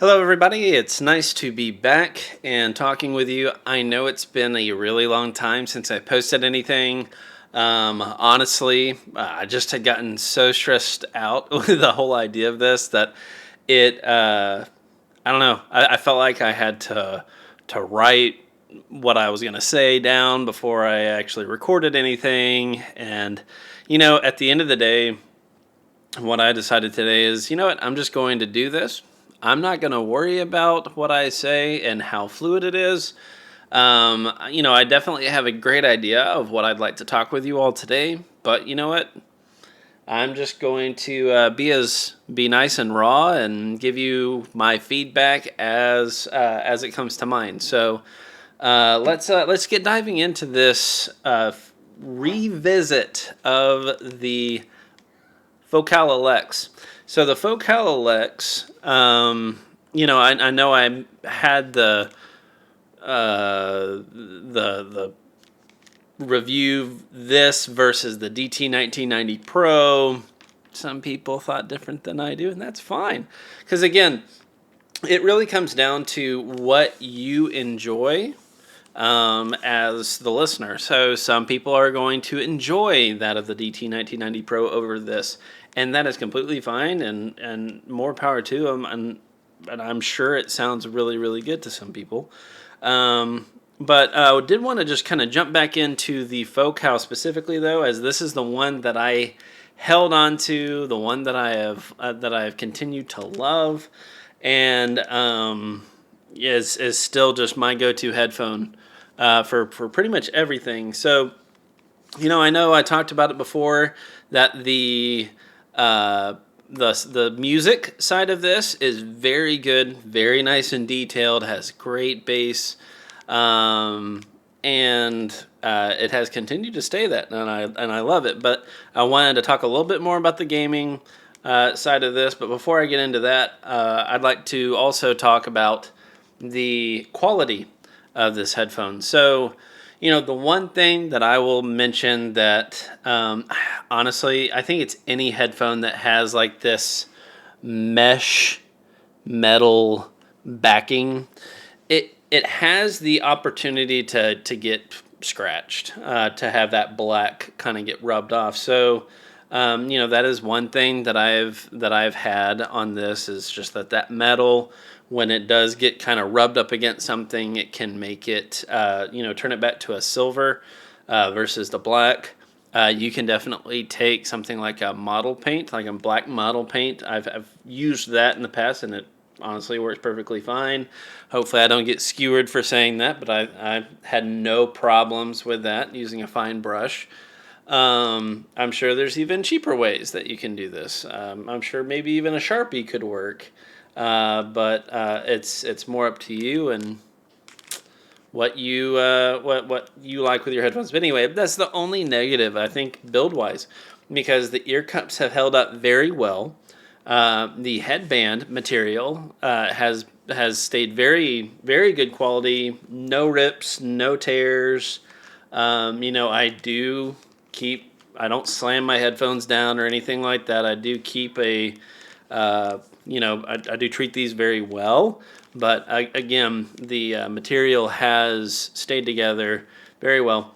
Hello, everybody. It's nice to be back and talking with you. I know it's been a really long time since I posted anything. Honestly, I just had gotten so stressed out with the whole idea of this that I don't know. I felt like I had to write what I was going to say down before I actually recorded anything. And, at the end of the day, what I decided today is, you know what, I'm just going to do this. I'm not going to worry about what I say and how fluid it is. I definitely have a great idea of what I'd like to talk with you all today, but you know what? I'm just going to be nice and raw and give you my feedback as it comes to mind. So let's get diving into this revisit of the Focal Elex. So the Focal Elex, I know I had the review this versus the DT 1990 Pro. Some people thought different than I do, and that's fine. Because again, it really comes down to what you enjoy as the listener. So some people are going to enjoy that of the DT 1990 Pro over this, and that is completely fine, and more power to them. And I'm sure it sounds really, really good to some people. But I did want to just kind of jump back into the Focal specifically, though, as this is the one that I held on to, the one that I have continued to love, and is still just my go-to headphone for pretty much everything. So, I know I talked about it before that the music side of this is very good, very nice and detailed, has great bass, and it has continued to stay that, and I love it. But I wanted to talk a little bit more about the gaming side of this. But before I get into that, I'd like to also talk about the quality of this headphone. So, the one thing that I will mention that, honestly, I think it's any headphone that has like this mesh metal backing. It has the opportunity to get scratched, to have that black kind of get rubbed off. So, that is one thing that I've had on this, is just that metal, when it does get kind of rubbed up against something, it can make it, turn it back to a silver versus the black. You can definitely take something like a model paint, like a black model paint. I've used that in the past, and it honestly works perfectly fine. Hopefully I don't get skewered for saying that, but I had no problems with that using a fine brush. I'm sure there's even cheaper ways that you can do this. I'm sure maybe even a Sharpie could work. But it's more up to you and what you like with your headphones. But anyway, that's the only negative, I think, build wise, because the ear cups have held up very well. The headband material has stayed very, very good quality. No rips, no tears. I don't slam my headphones down or anything like that. I do keep I do treat these very well. But again, the material has stayed together very well.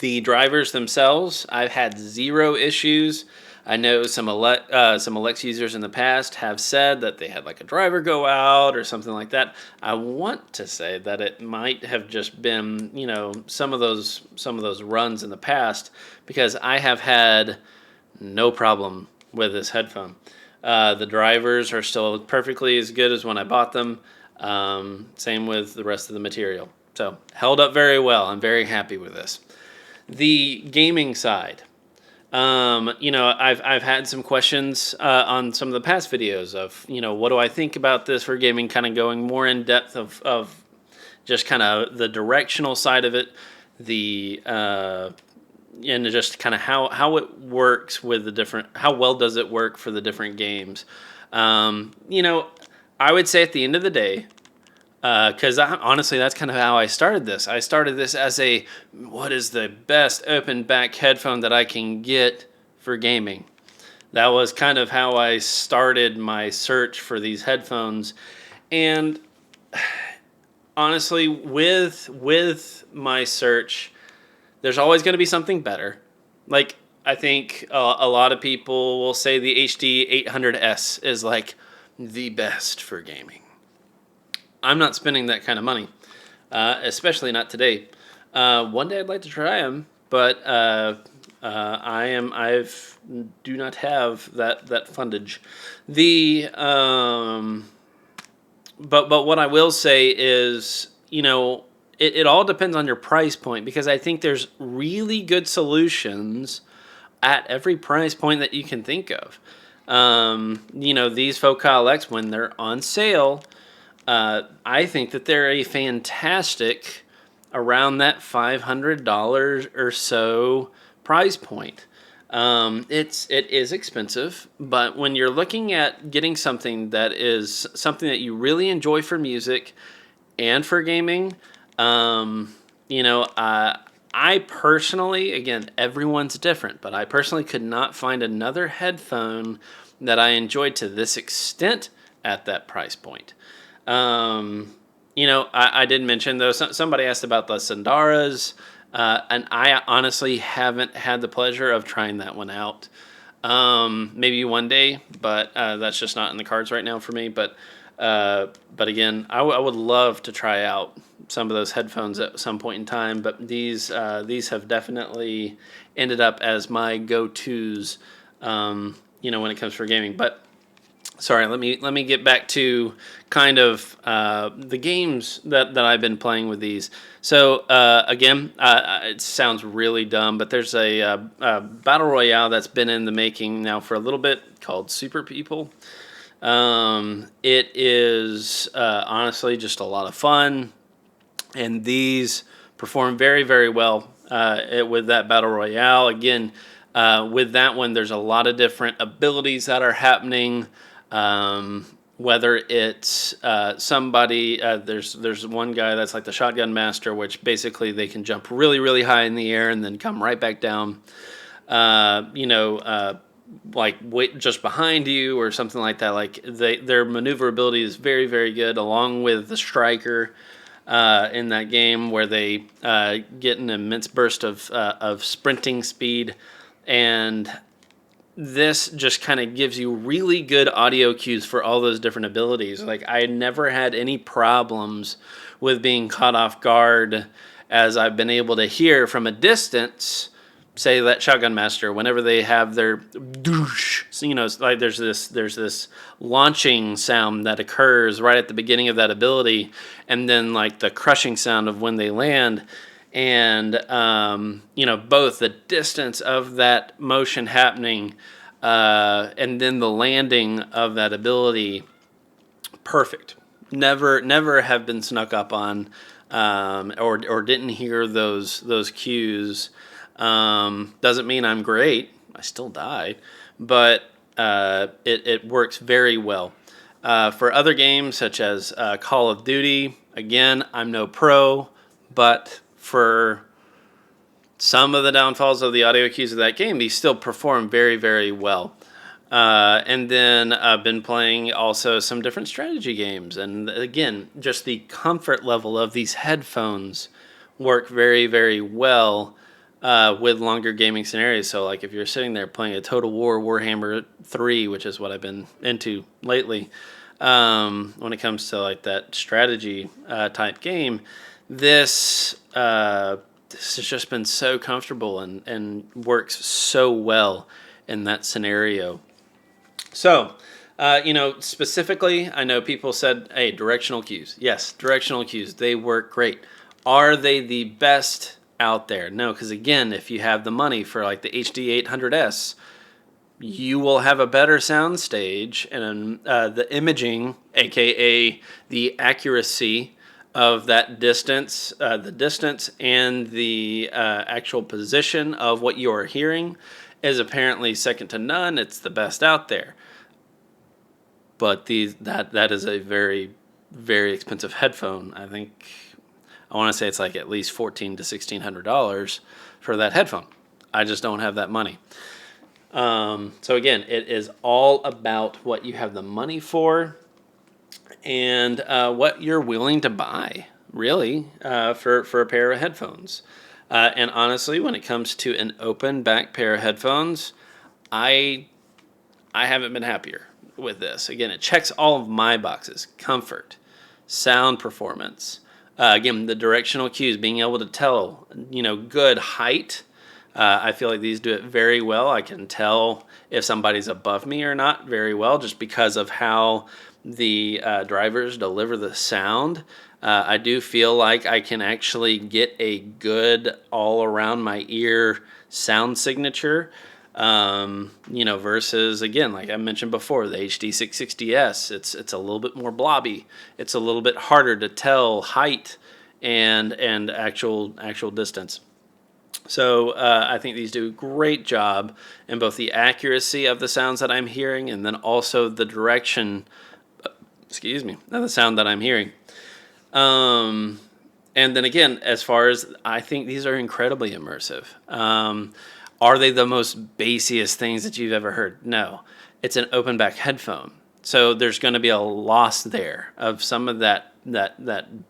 The drivers themselves, I've had zero issues. I know some Elex users in the past have said that they had like a driver go out or something like that. I want to say that it might have just been, some of those runs in the past, because I have had no problem with this headphone. The drivers are still perfectly as good as when I bought them. Same with the rest of the material. So held up very well. I'm very happy with this. The gaming side. I've had some questions on some of the past videos of, what do I think about this for gaming, kind of going more in depth of just kind of the directional side of it, and just kind of how it works with the different, how well does it work for the different games. I would say at the end of the day, because honestly, that's kind of how I started this. I started this as what is the best open back headphone that I can get for gaming. That was kind of how I started my search for these headphones. And honestly, with my search, there's always going to be something better. Like, I think a lot of people will say the HD 800S is like the best for gaming. I'm not spending that kind of money, especially not today. One day I'd like to try them, but I've do not have that fundage. The but what I will say is, it all depends on your price point, because I think there's really good solutions at every price point that you can think of. These Focal Elex, when they're on sale, I think that they're a fantastic around that $500 or so price point. It is expensive, but when you're looking at getting something that is something that you really enjoy for music and for gaming, I personally, again, everyone's different, but I personally could not find another headphone that I enjoyed to this extent at that price point. I did mention, though, somebody asked about the Sandaras, and I honestly haven't had the pleasure of trying that one out. Maybe one day, but that's just not in the cards right now for me. But again, I would love to try out some of those headphones at some point in time. But these have definitely ended up as my go-tos, when it comes for gaming. But sorry, let me get back to kind of the games that I've been playing with these. So again, it sounds really dumb, but there's a battle royale that's been in the making now for a little bit called Super People. It is honestly just a lot of fun, and these perform very, very well with that battle royale. Again, with that one, there's a lot of different abilities that are happening. Whether it's somebody, there's one guy that's like the shotgun master, which basically they can jump really, really high in the air and then come right back down. Like wait just behind you or something like that. Like their maneuverability is very, very good, along with the striker in that game, where they get an immense burst of sprinting speed. And this just kind of gives you really good audio cues for all those different abilities. Like, I never had any problems with being caught off guard, as I've been able to hear from a distance, say that shotgun master, whenever they have their doosh, like there's this launching sound that occurs right at the beginning of that ability, and then like the crushing sound of when they land. And both the distance of that motion happening and then the landing of that ability, perfect. Never have been snuck up on, or didn't hear those cues. Doesn't mean I'm great. I still die, but it works very well. For other games such as Call of Duty, again, I'm no pro, but for some of the downfalls of the audio cues of that game, these still perform very, very well. And then I've been playing also some different strategy games. And again, just the comfort level of these headphones work very, very well with longer gaming scenarios. So like if you're sitting there playing a Total War Warhammer 3, which is what I've been into lately, when it comes to like that strategy type game, this has just been so comfortable and works so well in that scenario. So, specifically, I know people said, hey, directional cues. Yes, directional cues, they work great. Are they the best out there? No, because again, if you have the money for like the HD 800S, you will have a better sound stage, and the imaging, aka the accuracy of that distance, the distance and the actual position of what you are hearing is apparently second to none. It's the best out there. But that is a very, very expensive headphone. I think I want to say it's like at least $1,400 to $1,600 for that headphone. I just don't have that money. So again, it is all about what you have the money for. and what you're willing to buy, really, for a pair of headphones. And honestly, when it comes to an open back pair of headphones, I haven't been happier with this. Again, it checks all of my boxes: comfort, sound performance. Again, the directional cues, being able to tell, good height. I feel like these do it very well. I can tell if somebody's above me or not very well just because of how the drivers deliver the sound. I do feel like I can actually get a good all around my ear sound signature. Versus, again, like I mentioned before, the HD 660S, it's a little bit more blobby. It's a little bit harder to tell height and actual distance. So I think these do a great job in both the accuracy of the sounds that I'm hearing and then also the direction, of the sound that I'm hearing. And then again, as far as, I think these are incredibly immersive. Are they the most bassiest things that you've ever heard? No. It's an open back headphone. So there's going to be a loss there of some of that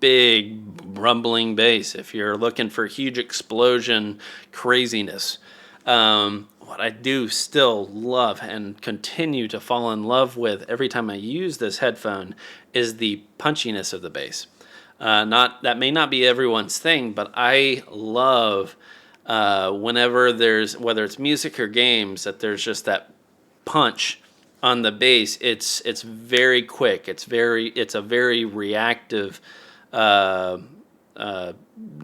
big rumbling bass. If you're looking for huge explosion craziness. What I do still love and continue to fall in love with every time I use this headphone is the punchiness of the bass. That may not be everyone's thing, but I love whenever whether it's music or games, that there's just that punch on the bass. It's very quick. It's a very reactive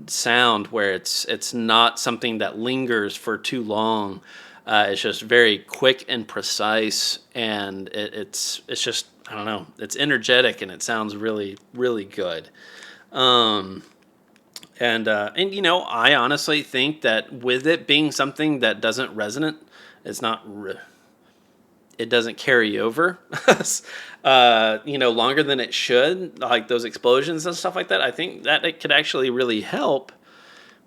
sound where it's not something that lingers for too long. It's just very quick and precise, and it's just, I don't know, it's energetic and it sounds really, really good. I honestly think that with it being something that doesn't resonate, it doesn't carry over, longer than it should, like those explosions and stuff like that. I think that it could actually really help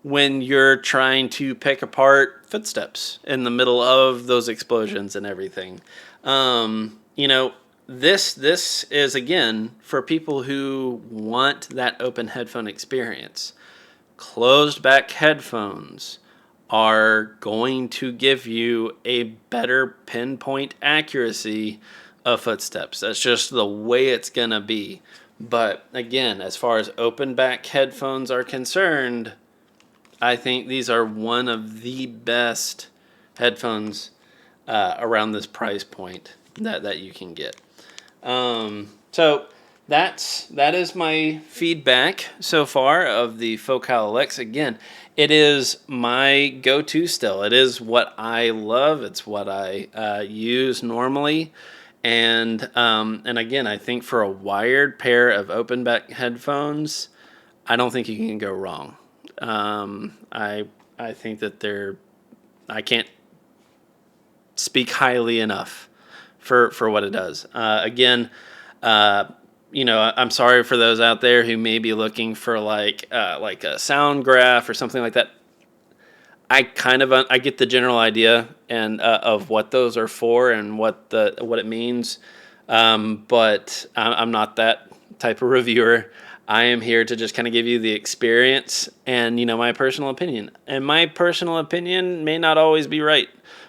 when you're trying to pick apart footsteps in the middle of those explosions and everything. This is, again, for people who want that open headphone experience. Closed back headphones are going to give you a better pinpoint accuracy of footsteps. That's just the way it's going to be. But again, as far as open back headphones are concerned, I think these are one of the best headphones around this price point that you can get. So that is my feedback so far of the Focal Elex. Again, it is my go-to still. It is what I love. It's what I use normally. And again, I think for a wired pair of open back headphones, I don't think you can go wrong. I think that I can't speak highly enough for what it does. Again, I'm sorry for those out there who may be looking for like a sound graph or something like that. I get the general idea and of what those are for and what it means, but I'm not that type of reviewer. I am here to just kind of give you the experience and my personal opinion. And my personal opinion may not always be right,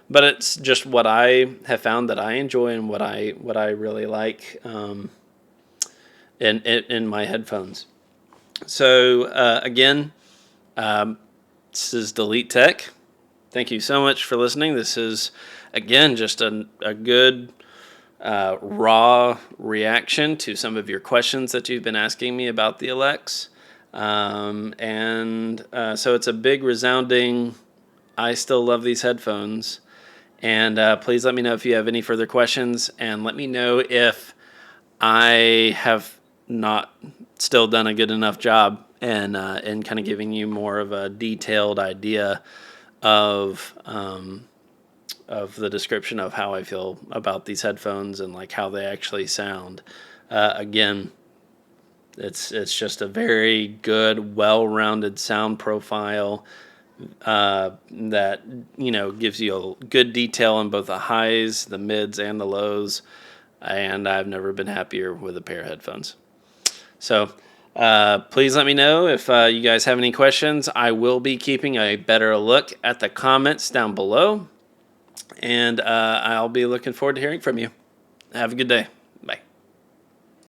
but it's just what I have found that I enjoy and what I really like in my headphones. So again. This is Delete Tech. Thank you so much for listening. This is, again, just a good raw reaction to some of your questions that you've been asking me about the Elex. So it's a big resounding, I still love these headphones. And please let me know if you have any further questions, and let me know if I have not still done a good enough job and kind of giving you more of a detailed idea of the description of how I feel about these headphones and like how they actually sound. Again, it's just a very good, well-rounded sound profile that gives you a good detail on both the highs, the mids, and the lows. And I've never been happier with a pair of headphones. So please let me know if you guys have any questions. I will be keeping a better look at the comments down below, and I'll be looking forward to hearing from you. Have a good day.